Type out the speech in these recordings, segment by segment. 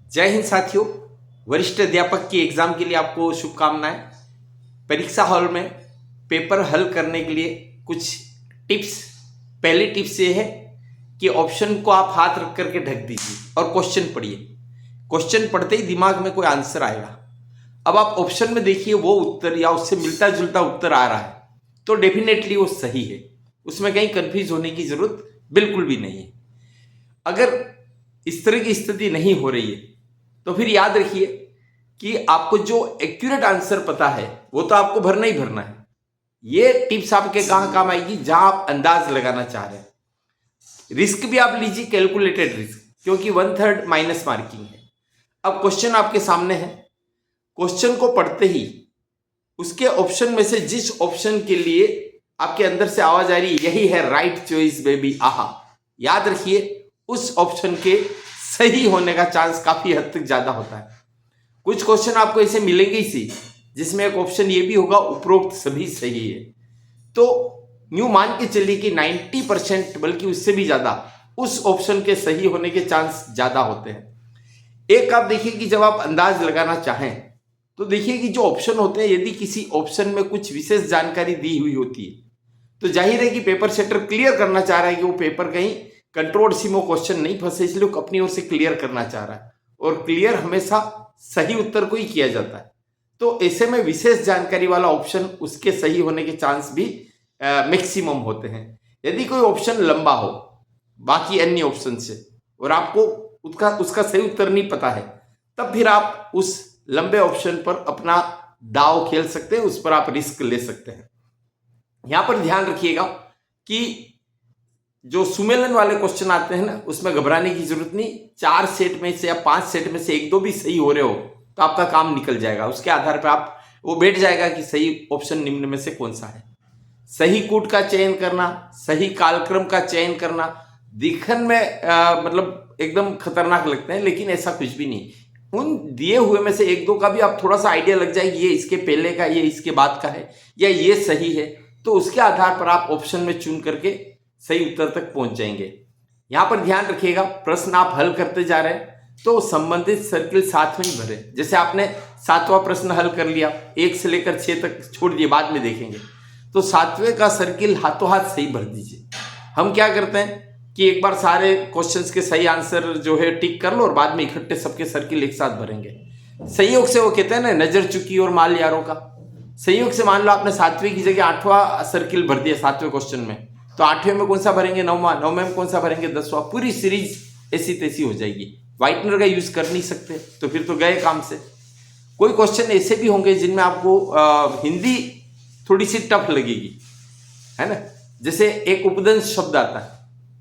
जय हिंद साथियों। वरिष्ठ अध्यापक की एग्जाम के लिए आपको शुभकामनाएं। परीक्षा हॉल में पेपर हल करने के लिए कुछ टिप्स। पहली टिप्स ये है कि ऑप्शन को आप हाथ रख करके ढक दीजिए और क्वेश्चन पढ़िए। क्वेश्चन पढ़ते ही दिमाग में कोई आंसर आएगा। अब आप ऑप्शन में देखिए वो उत्तर या उससे मिलता जुलता उत्तर आ रहा है तो डेफिनेटली वो सही है, उसमें कहीं कंफ्यूज होने की जरूरत बिल्कुल भी नहीं है। अगर इस तरह की स्थिति नहीं हो रही है तो फिर याद रखिए कि आपको जो एक्यूरेट आंसर पता है वो तो आपको भरना ही भरना है। ये टिप्स आपके कहां काम आएगी? जहां आप अंदाज लगाना चाह रहे हैं। रिस्क भी आप लीजिए, कैलकुलेटेड रिस्क, क्योंकि 1/3 माइनस मार्किंग है। अब क्वेश्चन आपके सामने है। क्वेश्चन को पढ़ते ही उसके ऑप्शन में से जिस ऑप्शन के लिए आपके अंदर से आवाज आ रही है यही है राइट चॉइस बेबी, आहा, याद रखिए उस ऑप्शन के सही होने का चांस काफी हद तक ज्यादा होता है। कुछ क्वेश्चन आपको ऐसे मिलेंगे ही सी जिसमें एक ऑप्शन ये भी होगा उपरोक्त सभी सही है। तो यूं मान के चलिए कि 90% बल्कि उससे भी ज्यादा उस ऑप्शन के सही होने के चांस ज्यादा होते हैं। एक आप देखिए कि जब आप अंदाज लगाना चाहें तो देखिए कि जो ऑप्शन होते हैं यदि किसी ऑप्शन में कुछ विशेष जानकारी दी हुई होती है तो जाहिर है कि पेपर सेटर क्लियर करना चाह रहा है कि वो पेपर कहीं कंट्रोवर्सी में क्वेश्चन नहीं फंसे, इसलिए अपनी ओर से क्लियर करना चाह रहा है। और क्लियर हमेशा सही उत्तर को ही किया जाता है। तो ऐसे में विशेष जानकारी वाला ऑप्शन उसके सही होने के चांस भी मैक्सिमम होते हैं। यदि कोई ऑप्शन लंबा हो बाकी अन्य ऑप्शन से और आपको उसका सही उत्तर नहीं पता है तब फिर आप उस लंबे ऑप्शन पर अपना दाव खेल सकते हैं, उस पर आप रिस्क ले सकते हैं। यहां पर ध्यान रखिएगा कि जो सुमेलन वाले क्वेश्चन आते हैं ना उसमें घबराने की जरूरत नहीं। 4 सेट में से या 5 सेट में से 1-2 भी सही हो रहे हो तो आपका काम निकल जाएगा। उसके आधार पर आप वो बैठ जाएगा कि सही ऑप्शन निम्न में से कौन सा है। सही कूट का चयन करना, सही कालक्रम का चयन करना दिखन में मतलब एकदम खतरनाक लगते हैं, लेकिन ऐसा कुछ भी नहीं। उन दिए हुए में से 1-2 का भी आप थोड़ा सा आइडिया लग जाए ये इसके पहले का, ये इसके बाद का है या ये सही है, तो उसके आधार पर आप ऑप्शन में चुन करके सही उत्तर तक पहुंच जाएंगे। यहां पर ध्यान रखिएगा प्रश्न आप हल करते जा रहे हैं तो संबंधित सर्किल साथ में ही भरे। जैसे आपने 7वां प्रश्न हल कर लिया, 1 से लेकर 6 तक छोड़ दिए, बाद में देखेंगे, तो 7वें का सर्किल हाथों हाथ सही भर दीजिए। हम क्या करते हैं कि एक बार सारे क्वेश्चंस के सही आंसर जो है टिक कर लो और बाद में इकट्ठे सबके सर्किल एक साथ भरेंगे। संयोग से वो कहते हैं ना नजर चुकी और माल यारों का। संयोग से मान लो आपने 7वें की जगह 8वां सर्किल भर दिया 7वें क्वेश्चन में, तो 8वें में कौन सा भरेंगे? 9वां में कौन सा भरेंगे? 10वां। पूरी सीरीज ऐसी तैसी हो जाएगी। व्हाइटनर का यूज कर नहीं सकते तो फिर तो गए काम से। कोई क्वेश्चन ऐसे भी होंगे जिनमें आपको हिंदी थोड़ी सी टफ लगेगी, है ना। जैसे एक उपदंश शब्द आता है,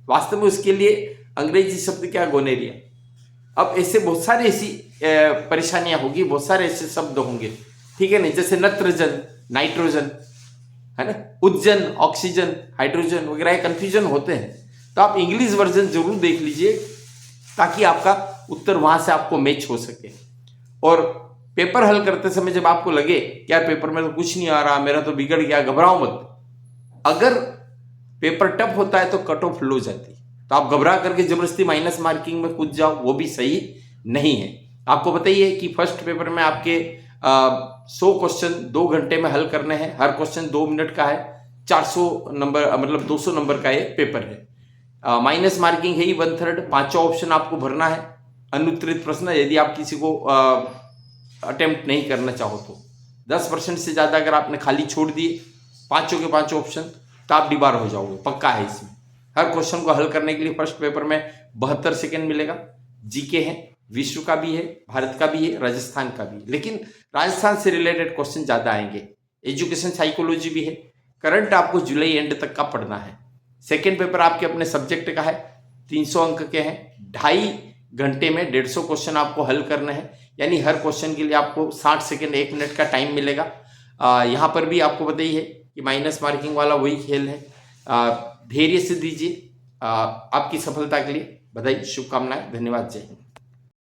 वास्तव में उसके लिए अंग्रेजी शब्द क्या? गोनेरिया। अब ऐसे बहुत सारी ऐसी परेशानियां होगी, बहुत सारे ऐसे शब्द होंगे, ठीक है ना। जैसे नत्रजन, नाइट्रोजन, है ना, उदजन, ऑक्सीजन, हाइड्रोजन वगैरह कंफ्यूजन होते हैं। तो आप इंग्लिश वर्जन जरूर देख लीजिए ताकि आपका उत्तर वहां से आपको मैच हो सके। और पेपर हल करते समय जब आपको लगे कि यार पेपर में तो कुछ नहीं आ रहा, मेरा तो बिगड़ गया, घबराओ मत। अगर पेपर टफ होता है तो कट ऑफ लो जाती है, तो आप घबरा करके जबरदस्ती माइनस मार्किंग में कूद जाओ, वो भी सही नहीं है। आपको पता ही है कि फर्स्ट पेपर में आपके 100 क्वेश्चन 2 घंटे में हल करने हैं। हर क्वेश्चन 2 मिनट का है। 400 नंबर मतलब 200 नंबर का ये पेपर है। माइनस मार्किंग है ही 1/3। 5वां ऑप्शन आपको भरना है अनुत्तरित प्रश्न, यदि आप किसी को अटेम्प्ट नहीं करना चाहो तो। 10% से ज्यादा अगर आपने खाली छोड़ दिए 5 के 5 ऑप्शन तो आप डिबार हो जाओगे, पक्का है इसमें। हर क्वेश्चन को हल करने के लिए फर्स्ट पेपर में 72 सेकेंड मिलेगा। जीके है, विश्व का भी है, भारत का भी है, राजस्थान का भी है, लेकिन राजस्थान से रिलेटेड क्वेश्चन ज्यादा आएंगे। एजुकेशन साइकोलॉजी भी है। करंट आपको जुलाई एंड तक का पढ़ना है। सेकेंड पेपर आपके अपने सब्जेक्ट का है, 300 अंक के हैं। 2.5 घंटे में 150 क्वेश्चन आपको हल करने हैं, यानी हर क्वेश्चन के लिए आपको 60 सेकेंड 1 मिनट का टाइम मिलेगा। यहाँ पर भी आपको पता ही है कि माइनस मार्किंग वाला वही खेल है। धैर्य से दीजिए। आपकी सफलता के लिए बधाई, शुभकामनाएं, धन्यवाद, जय हिंद।